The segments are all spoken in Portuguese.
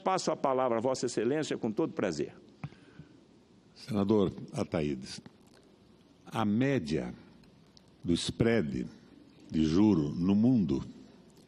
passo a palavra a Vossa Excelência com todo prazer. Senador Ataídes, a média do spread de juro no mundo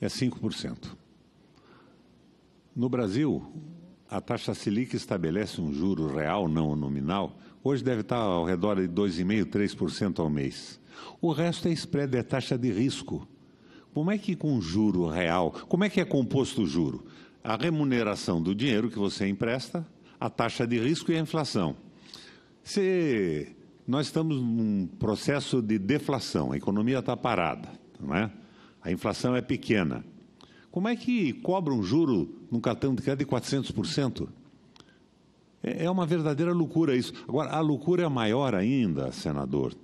é 5%. No Brasil, a taxa Selic estabelece um juro real, não nominal, hoje deve estar ao redor de 2,5%, 3% ao mês. O resto é spread, é taxa de risco. Como é que com juro real, como é que é composto o juro? A remuneração do dinheiro que você empresta, a taxa de risco e a inflação. Nós estamos num processo de deflação, a economia está parada, não é? A inflação é pequena. Como é que cobra um juro num cartão de crédito de 400%? É uma verdadeira loucura isso. Agora, a loucura é maior ainda, senador,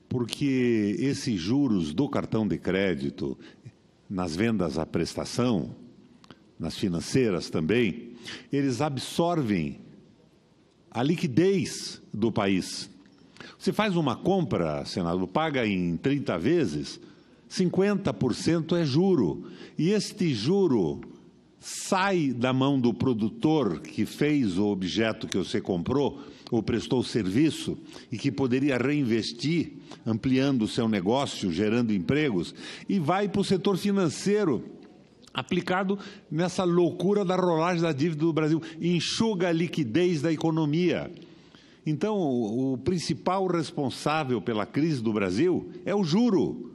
porque esses juros do cartão de crédito, nas vendas à prestação, nas financeiras também, eles absorvem a liquidez do país. Você faz uma compra, senador, paga em 30 vezes, 50% é juro. E este juro sai da mão do produtor que fez o objeto que você comprou ou prestou serviço e que poderia reinvestir, ampliando o seu negócio, gerando empregos, e vai para o setor financeiro, aplicado nessa loucura da rolagem da dívida do Brasil. Enxuga a liquidez da economia. Então, o principal responsável pela crise do Brasil é o juro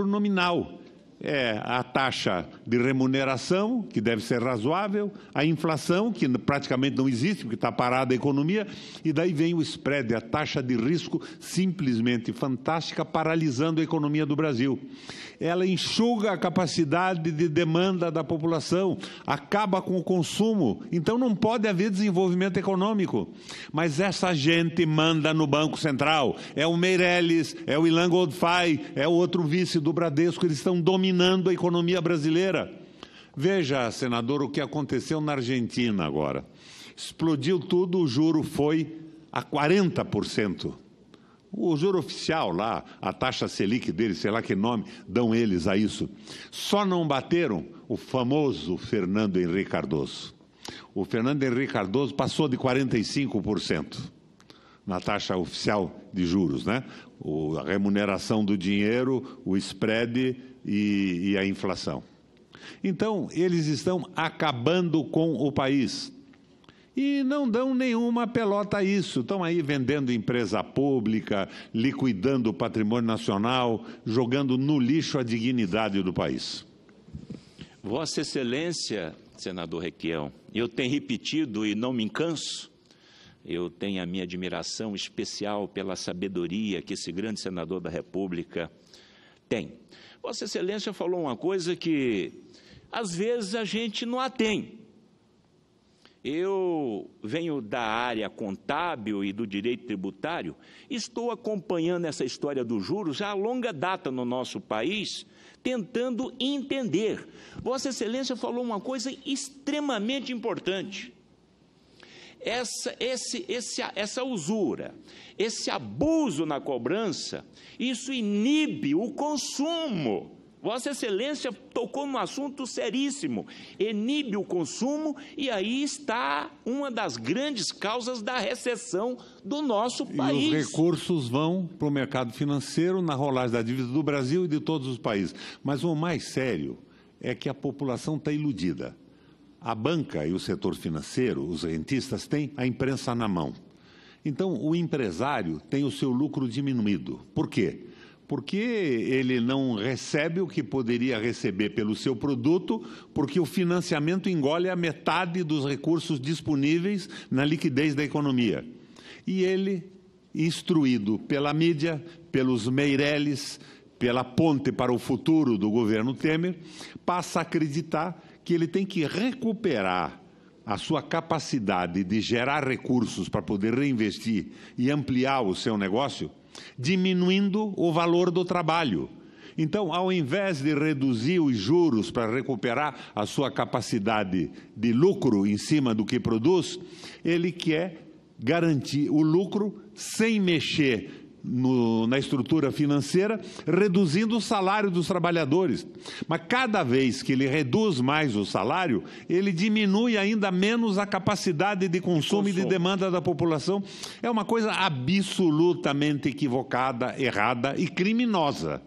nominal. É a taxa de remuneração, que deve ser razoável, a inflação, que praticamente não existe, porque está parada a economia, e daí vem o spread, a taxa de risco simplesmente fantástica, paralisando a economia do Brasil. Ela enxuga a capacidade de demanda da população, acaba com o consumo, então não pode haver desenvolvimento econômico. Mas essa gente manda no Banco Central, é o Meirelles, é o Ilan Goldfein, é o outro vice do Bradesco, eles estão dominando a economia brasileira. Veja, senador, o que aconteceu na Argentina agora. Explodiu tudo, o juro foi a 40%. O juro oficial lá, a taxa Selic deles, sei lá que nome dão eles a isso. Só não bateram o famoso Fernando Henrique Cardoso. O Fernando Henrique Cardoso passou de 45% na taxa oficial de juros, né? A remuneração do dinheiro, o spread e a inflação. Então, eles estão acabando com o país. E não dão nenhuma pelota a isso. Estão aí vendendo empresa pública, liquidando o patrimônio nacional, jogando no lixo a dignidade do país. Vossa Excelência, senador Requião, eu tenho repetido e não me canso, eu tenho a minha admiração especial pela sabedoria que esse grande senador da República tem. Vossa Excelência falou uma coisa que, às vezes, a gente não a tem. Eu venho da área contábil e do direito tributário, estou acompanhando essa história dos juros já há longa data no nosso país, tentando entender. Vossa Excelência falou uma coisa extremamente importante. Essa usura, esse abuso na cobrança, isso inibe o consumo. Vossa Excelência tocou num assunto seríssimo, inibe o consumo, e aí está uma das grandes causas da recessão do nosso país. E os recursos vão para o mercado financeiro, na rolagem da dívida do Brasil e de todos os países. Mas o mais sério é que a população está iludida. A banca e o setor financeiro, os rentistas, têm a imprensa na mão. Então, o empresário tem o seu lucro diminuído. Por quê? Porque ele não recebe o que poderia receber pelo seu produto, porque o financiamento engole a metade dos recursos disponíveis na liquidez da economia. E ele, instruído pela mídia, pelos Meirelles, pela ponte para o futuro do governo Temer, passa a acreditar que ele tem que recuperar a sua capacidade de gerar recursos para poder reinvestir e ampliar o seu negócio, diminuindo o valor do trabalho. Então, ao invés de reduzir os juros para recuperar a sua capacidade de lucro em cima do que produz, ele quer garantir o lucro sem mexer na estrutura financeira, reduzindo o salário dos trabalhadores. Mas cada vez que ele reduz mais o salário, ele diminui ainda menos a capacidade de consumo e de demanda da população. É uma coisa absolutamente equivocada, errada e criminosa.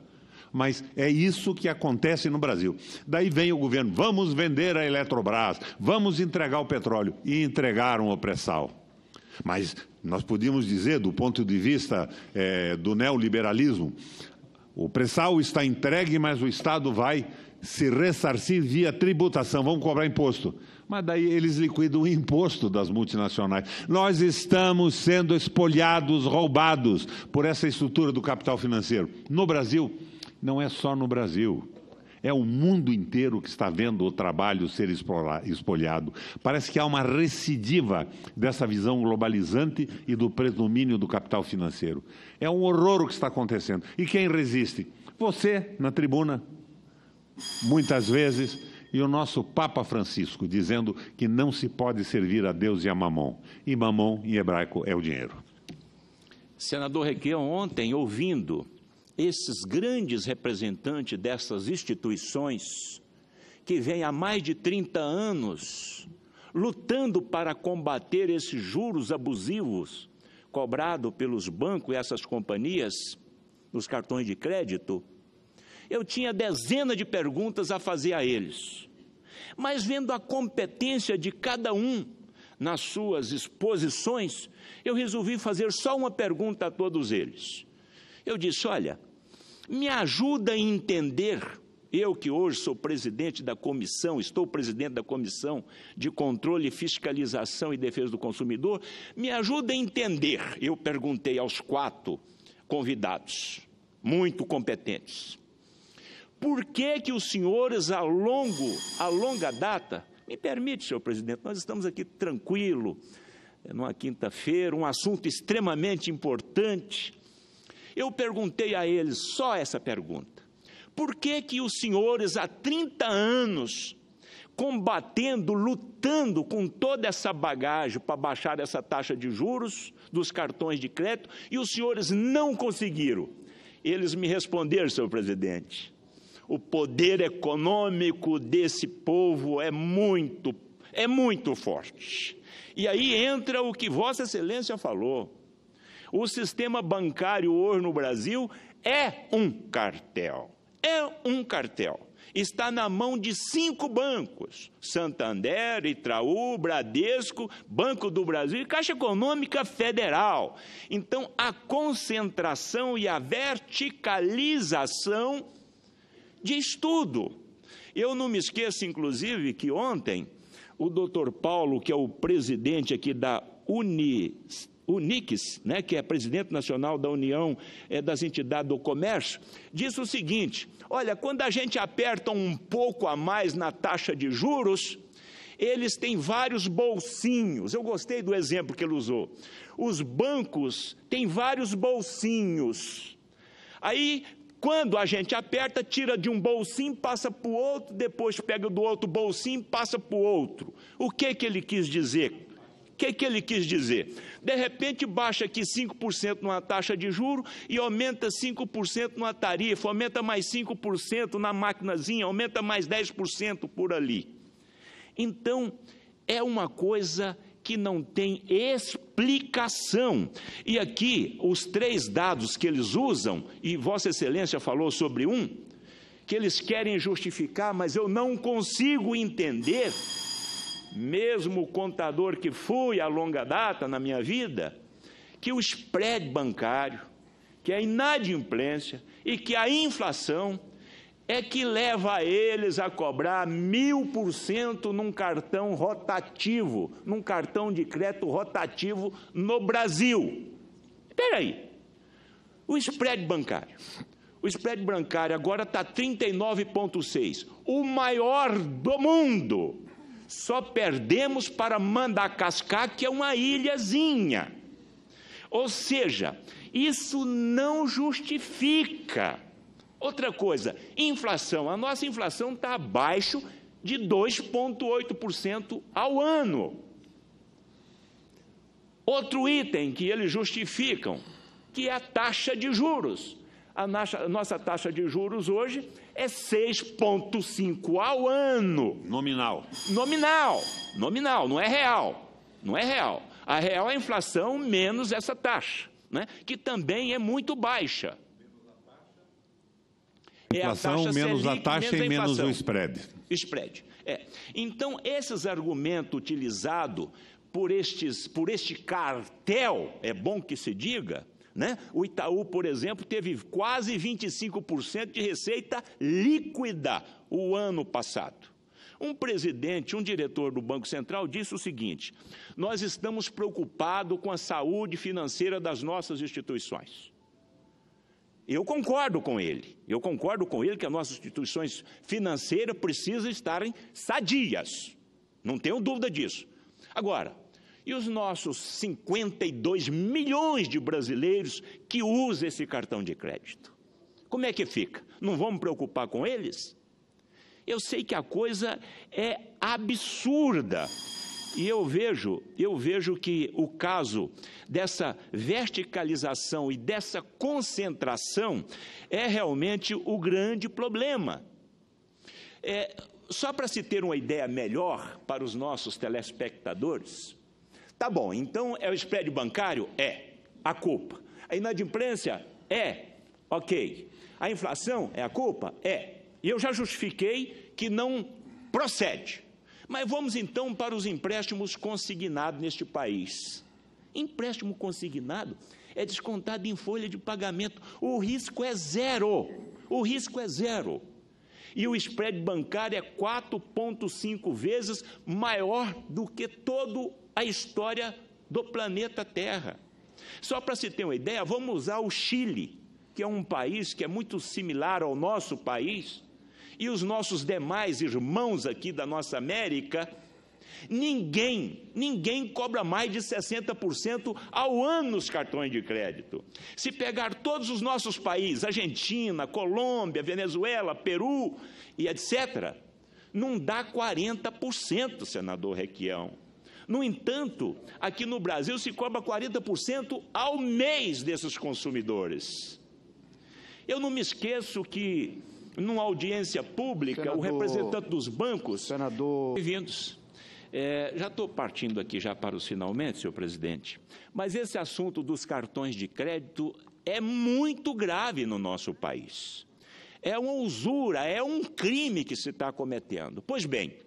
Mas é isso que acontece no Brasil. Daí vem o governo, vamos vender a Eletrobras, vamos entregar o petróleo. E entregaram o pré-sal. Mas nós podíamos dizer, do ponto de vista do neoliberalismo, o pré-sal está entregue, mas o Estado vai se ressarcir via tributação, vamos cobrar imposto. Mas daí eles liquidam o imposto das multinacionais. Nós estamos sendo espoliados, roubados por essa estrutura do capital financeiro. No Brasil, não é só no Brasil. É o mundo inteiro que está vendo o trabalho ser espoliado. Parece que há uma recidiva dessa visão globalizante e do predomínio do capital financeiro. É um horror o que está acontecendo. E quem resiste? Você, na tribuna, muitas vezes, e o nosso Papa Francisco, dizendo que não se pode servir a Deus e a Mamon. E Mamon, em hebraico, é o dinheiro. Senador Requião, ontem, ouvindo esses grandes representantes dessas instituições, que vêm há mais de 30 anos lutando para combater esses juros abusivos cobrados pelos bancos e essas companhias nos cartões de crédito, eu tinha dezenas de perguntas a fazer a eles. Mas vendo a competência de cada um nas suas exposições, eu resolvi fazer só uma pergunta a todos eles. Eu disse, olha, me ajuda a entender, eu que hoje sou presidente da comissão, estou presidente da Comissão de Controle, Fiscalização e Defesa do Consumidor, me ajuda a entender, eu perguntei aos 4 convidados, muito competentes, por que os senhores, a longa data, me permite, senhor presidente, nós estamos aqui tranquilo, numa quinta-feira, um assunto extremamente importante. Eu perguntei a eles só essa pergunta. Por que os senhores, há 30 anos, combatendo, lutando com toda essa bagagem para baixar essa taxa de juros dos cartões de crédito, e os senhores não conseguiram? Eles me responderam, senhor presidente, o poder econômico desse povo é muito forte. E aí entra o que Vossa Excelência falou. O sistema bancário hoje no Brasil é um cartel. Está na mão de 5 bancos: Santander, Itaú, Bradesco, Banco do Brasil e Caixa Econômica Federal. Então, a concentração e a verticalização diz tudo. Eu não me esqueço, inclusive, que ontem o doutor Paulo, que é o presidente aqui da Unix, né, que é presidente nacional da União das Entidades do Comércio, disse o seguinte, olha, quando a gente aperta um pouco a mais na taxa de juros, eles têm vários bolsinhos. Eu gostei do exemplo que ele usou. Os bancos têm vários bolsinhos. Aí, quando a gente aperta, tira de um bolsinho, passa para o outro, depois pega do outro bolsinho, passa para o outro. O que ele quis dizer? O que ele quis dizer? De repente, baixa aqui 5% numa taxa de juros e aumenta 5% numa tarifa, aumenta mais 5% na maquinazinha, aumenta mais 10% por ali. Então, é uma coisa que não tem explicação. E aqui, os 3 dados que eles usam, e Vossa Excelência falou sobre um, que eles querem justificar, mas eu não consigo entender, mesmo o contador que fui a longa data na minha vida, que o spread bancário, que a inadimplência e que a inflação é que leva eles a cobrar 1000% num cartão rotativo, num cartão de crédito rotativo no Brasil. Espera aí, o spread bancário agora está 39,6, o maior do mundo. Só perdemos para Madagascar, que é uma ilhazinha. Ou seja, isso não justifica. Outra coisa, inflação. A nossa inflação está abaixo de 2,8% ao ano. Outro item que eles justificam, que é a taxa de juros. A nossa taxa de juros hoje é 6,5% ao ano. Nominal. Nominal, não é real. Não é real. A real é a inflação menos essa taxa, né? Que também é muito baixa. Inflação menos a taxa e menos o spread. Spread. Então, esses argumentos utilizados por este cartel, é bom que se diga, né? O Itaú, por exemplo, teve quase 25% de receita líquida o ano passado. Um presidente, um diretor do Banco Central disse o seguinte: nós estamos preocupados com a saúde financeira das nossas instituições. Eu concordo com ele que as nossas instituições financeiras precisam estarem sadias, não tenho dúvida disso. Agora, e os nossos 52 milhões de brasileiros que usam esse cartão de crédito? Como é que fica? Não vamos preocupar com eles? Eu sei que a coisa é absurda. E eu vejo que o caso dessa verticalização e dessa concentração é realmente o grande problema. Só para se ter uma ideia melhor para os nossos telespectadores, tá bom, então é o spread bancário? A culpa. A inadimplência? Ok. A inflação é a culpa? E eu já justifiquei que não procede. Mas vamos então para os empréstimos consignados neste país. Empréstimo consignado é descontado em folha de pagamento. O risco é zero. E o spread bancário é 4,5 vezes maior do que toda a história do planeta Terra. Só para se ter uma ideia, vamos usar o Chile, que é um país que é muito similar ao nosso país, e os nossos demais irmãos aqui da nossa América. Ninguém cobra mais de 60% ao ano nos cartões de crédito. Se pegar todos os nossos países, Argentina, Colômbia, Venezuela, Peru e etc., não dá 40%, senador Requião. No entanto, aqui no Brasil se cobra 40% ao mês desses consumidores. Eu não me esqueço que, numa audiência pública, senador, o representante dos bancos... Senador... Bem-vindos. Já estou partindo aqui já para os finalmente, senhor presidente, mas esse assunto dos cartões de crédito é muito grave no nosso país. É uma usura, é um crime que se está cometendo. Pois bem,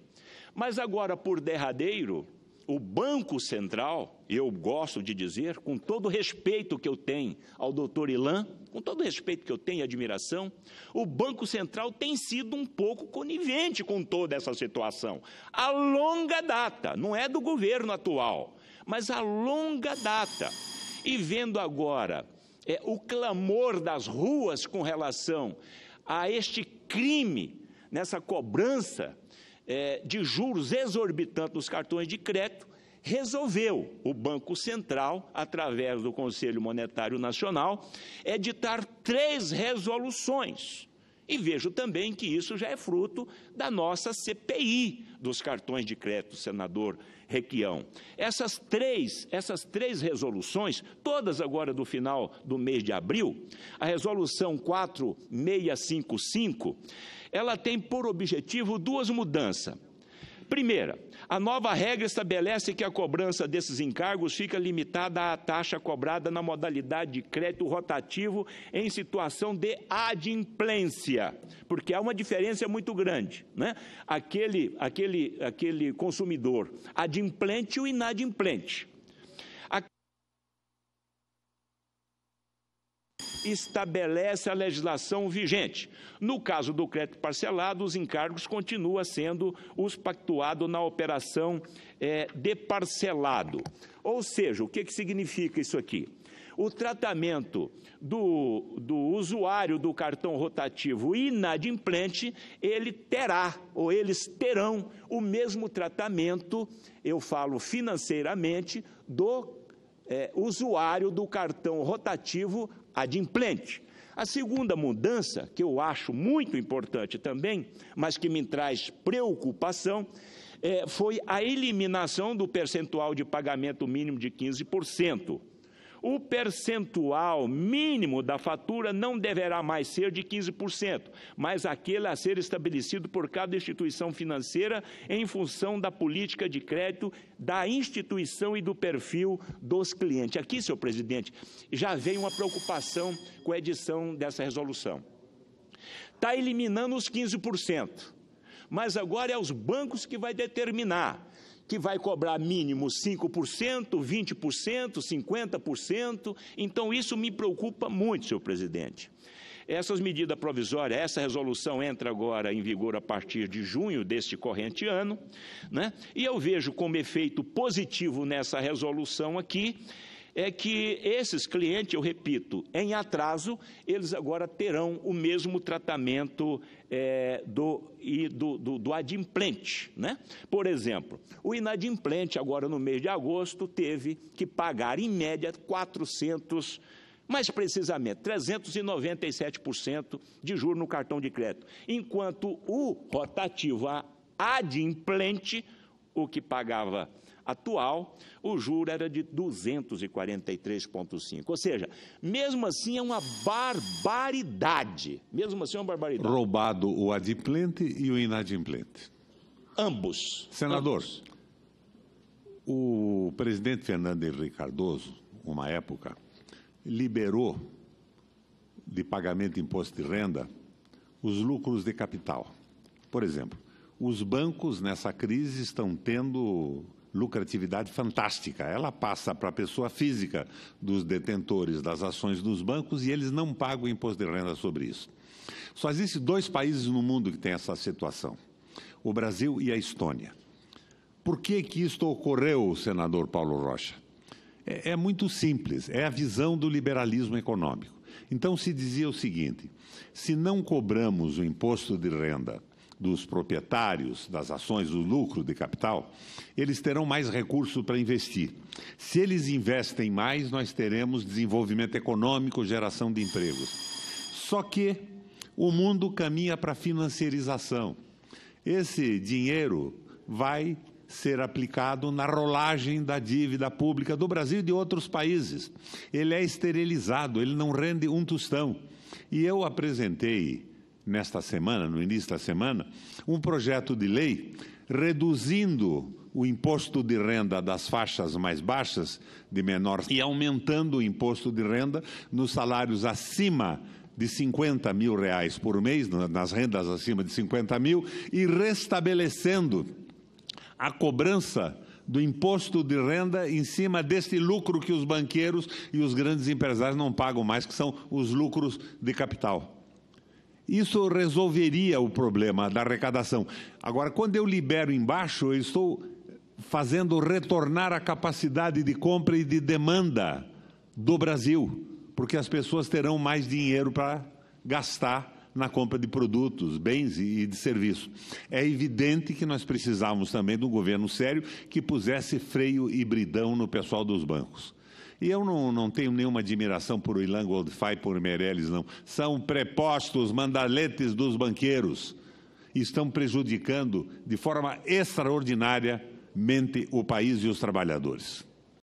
mas agora, por derradeiro, o Banco Central, eu gosto de dizer, com todo o respeito que eu tenho ao doutor Ilan, com todo o respeito que eu tenho e admiração, o Banco Central tem sido um pouco conivente com toda essa situação. A longa data, não é do governo atual, mas a longa data. E vendo agora o clamor das ruas com relação a este crime, nessa cobrança de juros exorbitantes dos cartões de crédito, resolveu o Banco Central, através do Conselho Monetário Nacional, editar 3 resoluções. E vejo também que isso já é fruto da nossa CPI dos cartões de crédito, senador Requião. Essas três resoluções, todas agora do final do mês de abril, a resolução 4655, ela tem por objetivo 2 mudanças. Primeira, a nova regra estabelece que a cobrança desses encargos fica limitada à taxa cobrada na modalidade de crédito rotativo em situação de adimplência, porque há uma diferença muito grande, né? Aquele consumidor adimplente e o inadimplente. Estabelece a legislação vigente. No caso do crédito parcelado, os encargos continuam sendo os pactuados na operação de parcelado. Ou seja, o que significa isso aqui? O tratamento do usuário do cartão rotativo inadimplente, ele terá, ou eles terão, o mesmo tratamento, eu falo financeiramente, do usuário do cartão rotativo adimplente. A segunda mudança, que eu acho muito importante também, mas que me traz preocupação, foi a eliminação do percentual de pagamento mínimo de 15%. O percentual mínimo da fatura não deverá mais ser de 15%, mas aquele a ser estabelecido por cada instituição financeira em função da política de crédito da instituição e do perfil dos clientes. Aqui, senhor presidente, já vem uma preocupação com a edição dessa resolução. Está eliminando os 15%, mas agora é os bancos que vai determinar que vai cobrar mínimo 5%, 20%, 50%. Então, isso me preocupa muito, senhor presidente. Essas medidas provisórias, essa resolução entra agora em vigor a partir de junho deste corrente ano, né? E eu vejo como efeito positivo nessa resolução aqui, é que esses clientes, eu repito, em atraso, eles agora terão o mesmo tratamento do adimplente, né? Por exemplo, o inadimplente agora no mês de agosto teve que pagar em média 400, mais precisamente 397% de juros no cartão de crédito, enquanto o rotativo adimplente, o que pagava atual, o juro era de 243,5. Ou seja, mesmo assim é uma barbaridade. Mesmo assim é uma barbaridade. Roubado o adimplente e o inadimplente. Ambos. Senador, ambos. O presidente Fernando Henrique Cardoso, uma época, liberou de pagamento de imposto de renda os lucros de capital. Por exemplo, os bancos nessa crise estão tendo lucratividade fantástica. Ela passa para a pessoa física dos detentores das ações dos bancos e eles não pagam imposto de renda sobre isso. Só existem 2 países no mundo que têm essa situação, o Brasil e a Estônia. Por que isto ocorreu, senador Paulo Rocha? É muito simples, é a visão do liberalismo econômico. Então se dizia o seguinte: se não cobramos o imposto de renda dos proprietários das ações, do lucro de capital, eles terão mais recursos para investir. Se eles investem mais, nós teremos desenvolvimento econômico, geração de empregos. Só que o mundo caminha para a financiarização. Esse dinheiro vai ser aplicado na rolagem da dívida pública do Brasil e de outros países. Ele é esterilizado, ele não rende um tostão. E eu apresentei nesta semana, no início da semana, um projeto de lei reduzindo o imposto de renda das faixas mais baixas, de menor, e aumentando o imposto de renda nos salários acima de R$50 mil por mês, nas rendas acima de 50 mil, e restabelecendo a cobrança do imposto de renda em cima deste lucro que os banqueiros e os grandes empresários não pagam mais, que são os lucros de capital. Isso resolveria o problema da arrecadação. Agora, quando eu libero embaixo, eu estou fazendo retornar a capacidade de compra e de demanda do Brasil, porque as pessoas terão mais dinheiro para gastar na compra de produtos, bens e de serviços. É evidente que nós precisávamos também de um governo sério que pusesse freio e bridão no pessoal dos bancos. E eu não tenho nenhuma admiração por Ilan Goldfein, por Meirelles, não. São prepostos, mandaletes dos banqueiros. Estão prejudicando de forma extraordinariamente o país e os trabalhadores.